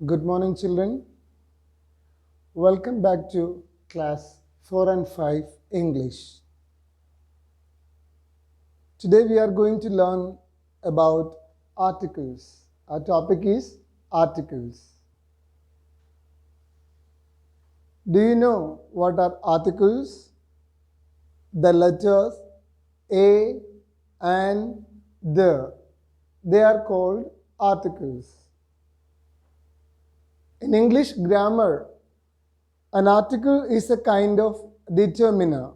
Good morning, children. Welcome back to class 4 and 5 English. Today we are going to learn about articles. Our topic is articles. Do you know what are articles? The letters A and the. They are called articles. In English grammar, an article is a kind of determiner.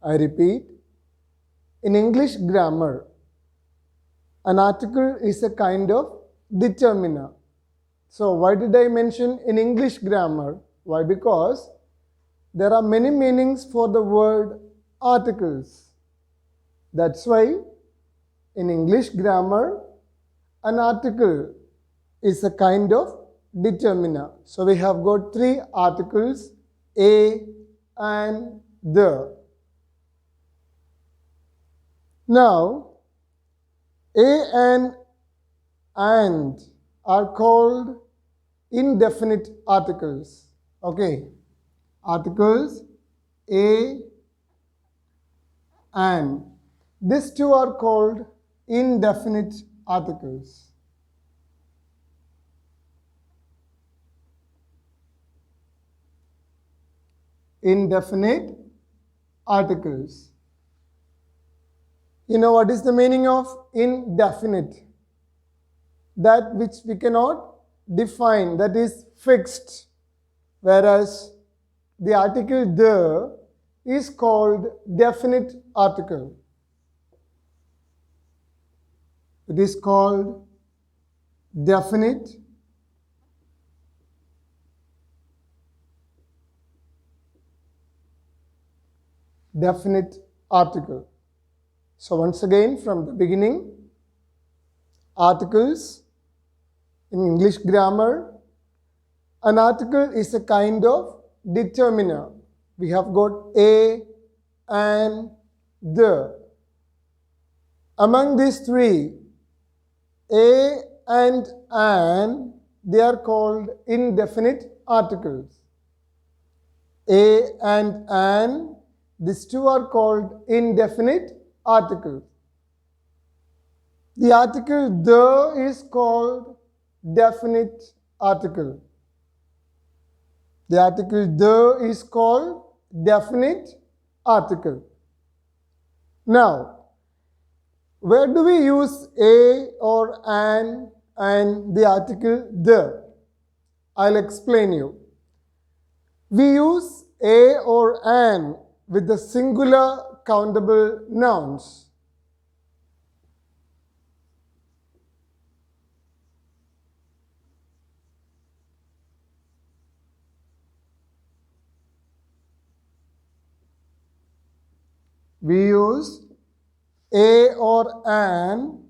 I repeat, in English grammar, an article is a kind of determiner. So why did I mention in English grammar? Why? Because there are many meanings for the word articles. That's why in English grammar, an article is a kind of determiner. So we have got three articles, a and the. Now, a and are called indefinite articles. Okay, articles a and. These two are called indefinite articles. Indefinite articles. You know what is the meaning of indefinite? That which we cannot define, that is fixed. Whereas the article the is called definite article. It is called definite article. So once again from the beginning, articles in English grammar, an article is a kind of determiner. We have got a and the. Among these three, a and they are called indefinite articles. A and these two are called indefinite articles. The article the is called definite article. The article the is called definite article. Now, where do we use a or an and the article the? I'll explain you. We use a or an with the singular countable nouns. We use a or an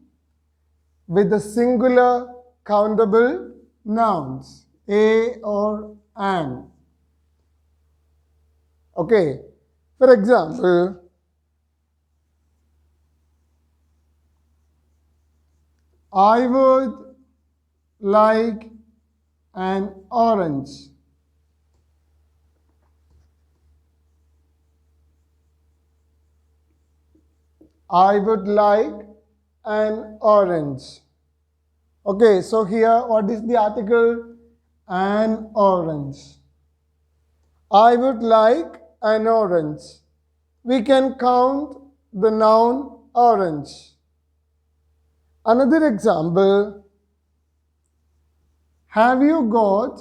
with the singular countable nouns. A or an. Okay. For example, I would like an orange. I would like an orange. Okay, so here what is the article? An orange. I would like an orange. We can count the noun orange. Another example, have you got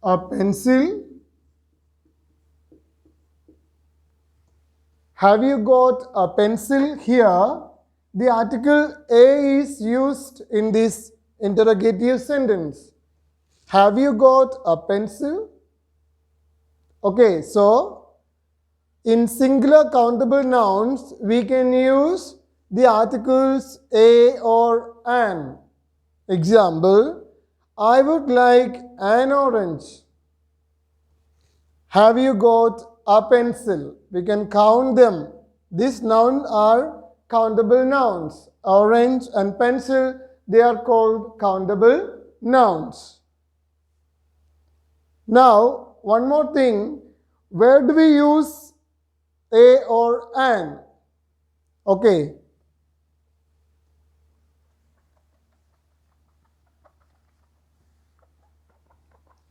a pencil? Have you got a pencil? Here, the article a is used in this interrogative sentence. Have you got a pencil? Okay, so in singular countable nouns, we can use the articles a or an. Example, I would like an orange. Have you got a pencil? We can count them. These nouns are countable nouns. Orange and pencil, they are called countable nouns. Now, one more thing, where do we use a or an? Okay.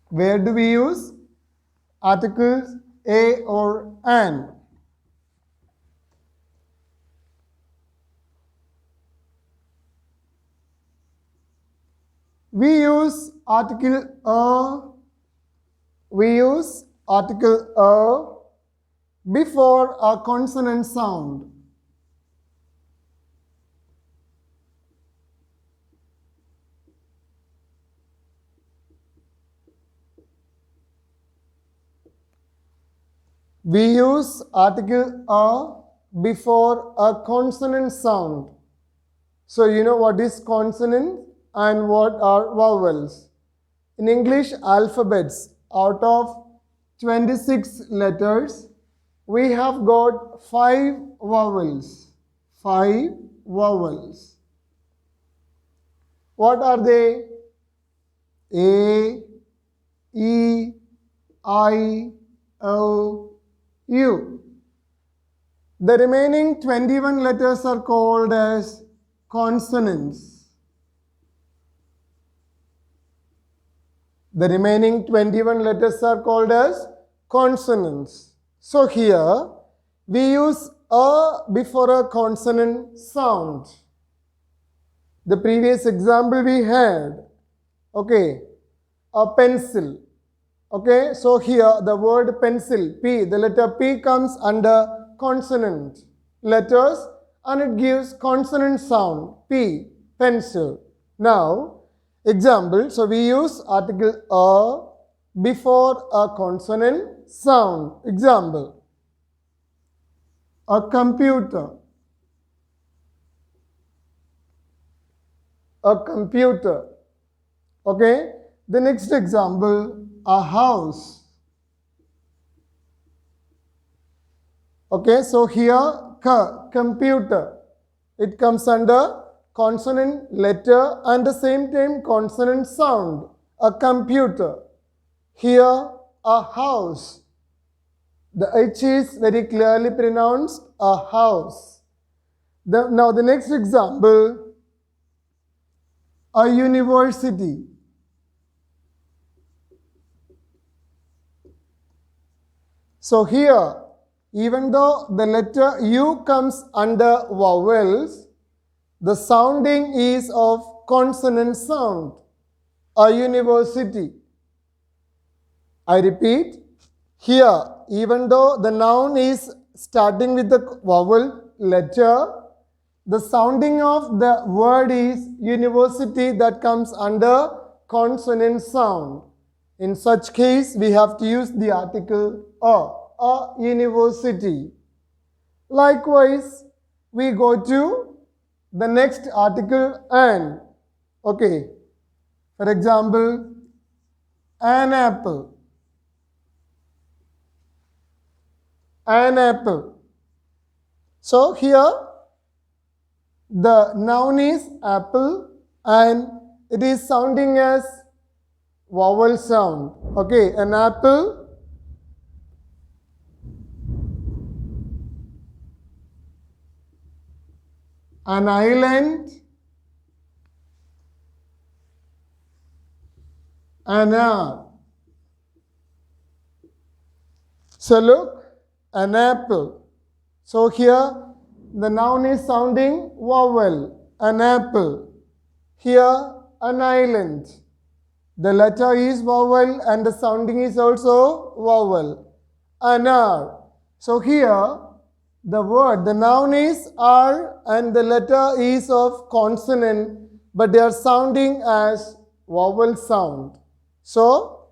Where do we use articles a or an? We use article before a consonant sound. We use article a before a consonant sound. So you know what is consonant and what are vowels. In English alphabets, out of 26 letters, we have got 5 vowels. 5 vowels. What are they? A, E, I, O, U. The remaining 21 letters are called as consonants. The remaining 21 letters are called as consonants. So here we use a before a consonant sound. The previous example we had, okay, a pencil. Okay, so here the word pencil, P, the letter P comes under consonant letters and it gives consonant sound, P, pencil. Now, example, so we use article a before a consonant sound. Example, a computer. A computer. Okay, the next example, a house. Okay, so here computer, it comes under consonant letter and the same time consonant sound, a computer. Here a house, the H is very clearly pronounced, a house. Now the next example, a university. So here, even though the letter U comes under vowels, the sounding is of consonant sound, a university. I repeat, here, even though the noun is starting with the vowel letter, the sounding of the word is university, that comes under consonant sound. In such case, we have to use the article a university. Likewise, we go to the next article an. Okay, for example, an apple. An apple. So here, the noun is apple and it is sounding as vowel sound. Okay, an apple. An island. An hour. So look, an apple. So here the noun is sounding vowel, an apple. Here an island. The letter is vowel and the sounding is also vowel. An hour. So here the word, the noun is R and the letter is of consonant, but they are sounding as vowel sound. So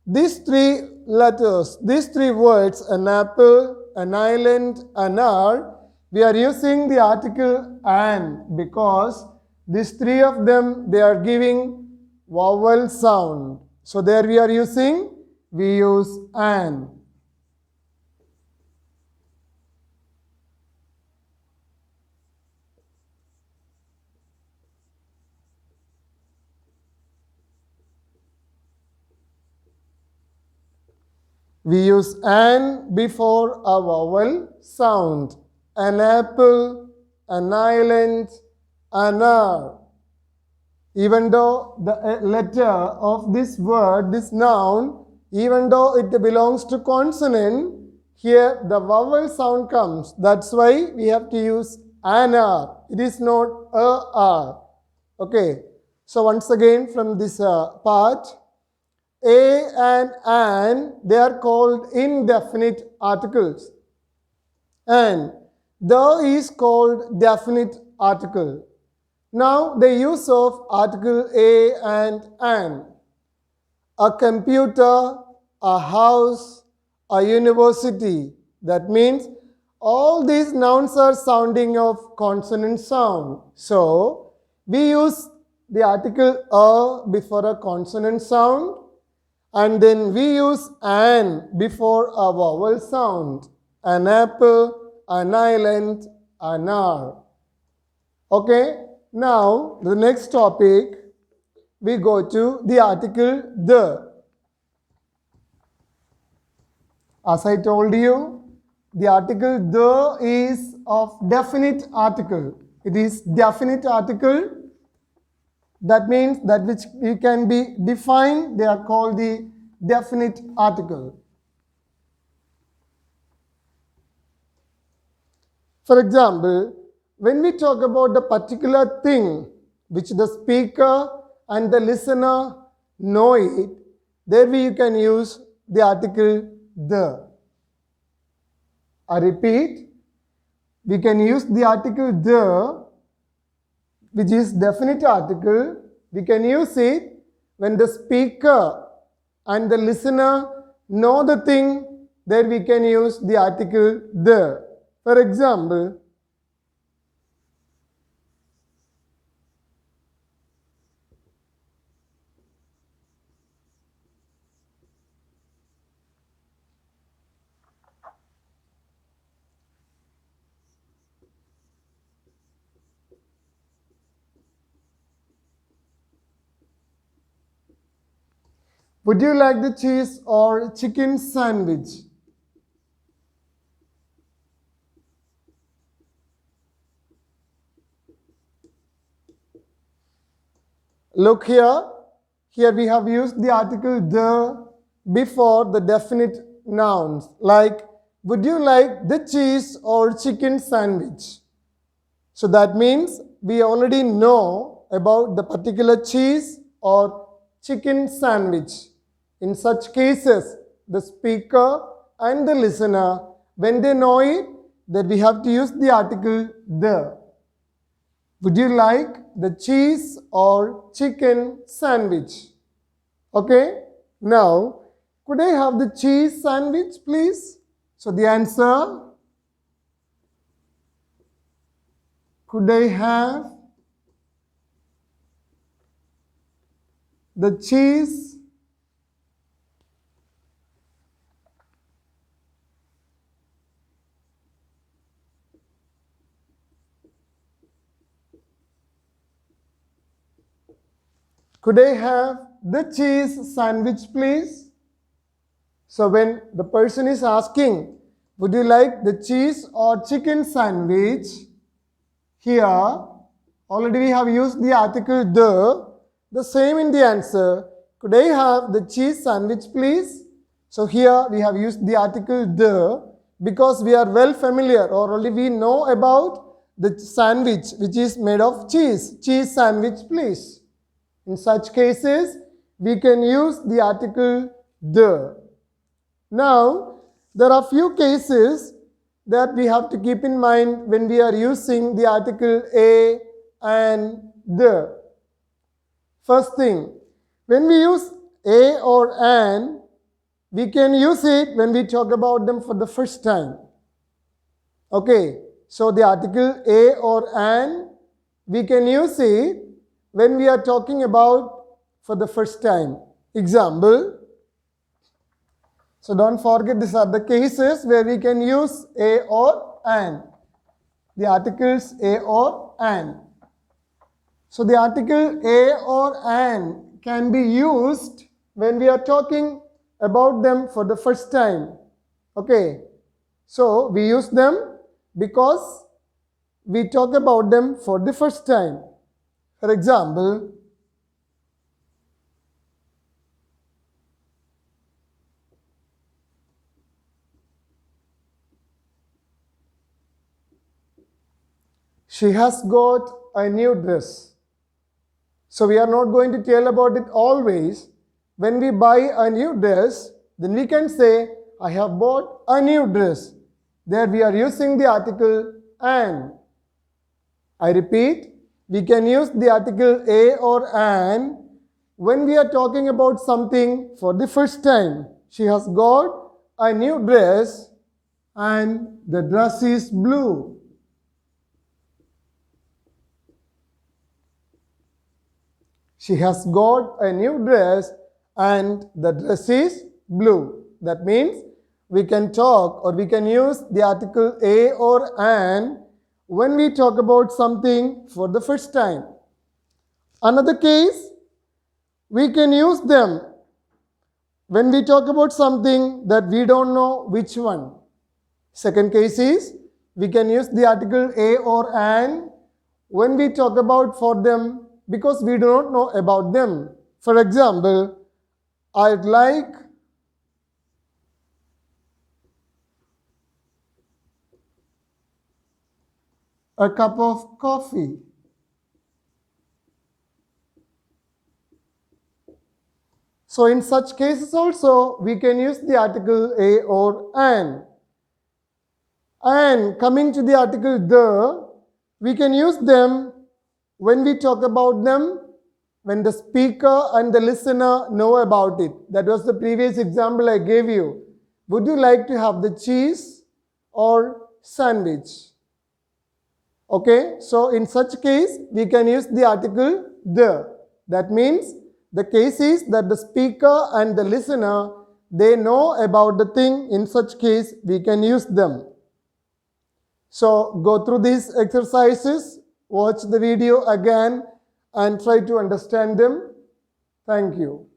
these 3 letters, these 3 words, an apple, an island, an hour, we are using the article an because these 3 of them, they are giving vowel sound. So there we use an. We use an before a vowel sound. An apple, an island, an hour. Even though the letter of this word, this noun, even though it belongs to consonant, here the vowel sound comes. That's why we have to use an R. It is not a R. Okay. So once again from this part, a and an, they are called indefinite articles. And the is called definite article. Now the use of article a and an. A computer, a house, a university. That means all these nouns are sounding of consonant sound. So we use the article a before a consonant sound, and then we use an before a vowel sound. An apple, an island, an hour. Okay, now the next topic, we go to the article the. As I told you, the article the is of definite article. It is definite article. That means that which you can be defined, they are called the definite article. For example, when we talk about the particular thing which the speaker and the listener know it, there you can use the article the. I repeat, we can use the article the, which is definite article. We can use it when the speaker and the listener know the thing, there we can use the article the. For example, would you like the cheese or chicken sandwich? Look here. Here we have used the article the before the definite nouns. Like, would you like the cheese or chicken sandwich? So that means we already know about the particular cheese or chicken sandwich. In such cases, the speaker and the listener, when they know it, that we have to use the article the. Would you like the cheese or chicken sandwich? Okay. Now, could I have the cheese sandwich, please? So the answer, could I have the cheese Could I have the cheese sandwich, please? So when the person is asking, would you like the cheese or chicken sandwich? Here, already we have used the article the same in the answer. Could I have the cheese sandwich, please? So here we have used the article the because we are well familiar or already we know about the sandwich which is made of cheese. Cheese sandwich, please. In such cases, we can use the article the. Now, there are few cases that we have to keep in mind when we are using the article a and the. First thing, when we use a or an, we can use it when we talk about them for the first time. Okay, so the article a or an, we can use it when we are talking about for the first time. Example, so don't forget these are the cases where we can use a or an. The articles a or an. So the article a or an can be used when we are talking about them for the first time. Okay, so we use them because we talk about them for the first time. For example, she has got a new dress. So we are not going to tell about it always. When we buy a new dress, then we can say, I have bought a new dress. There we are using the article an. I repeat, we can use the article a or an when we are talking about something for the first time. She has got a new dress and the dress is blue. She has got a new dress and the dress is blue. That means we can talk or we can use the article a or an when we talk about something for the first time. Another case, we can use them when we talk about something that we don't know which one. Second case is, we can use the article a or an when we talk about for them because we do not know about them. For example, I'd like a cup of coffee. So in such cases also, we can use the article a or an. And coming to the article the, we can use them when we talk about them, when the speaker and the listener know about it. That was the previous example I gave you. Would you like to have the cheese or sandwich? Okay, so in such case, we can use the article the. That means the case is that the speaker and the listener, they know about the thing. In such case, we can use them. So go through these exercises, watch the video again and try to understand them. Thank you.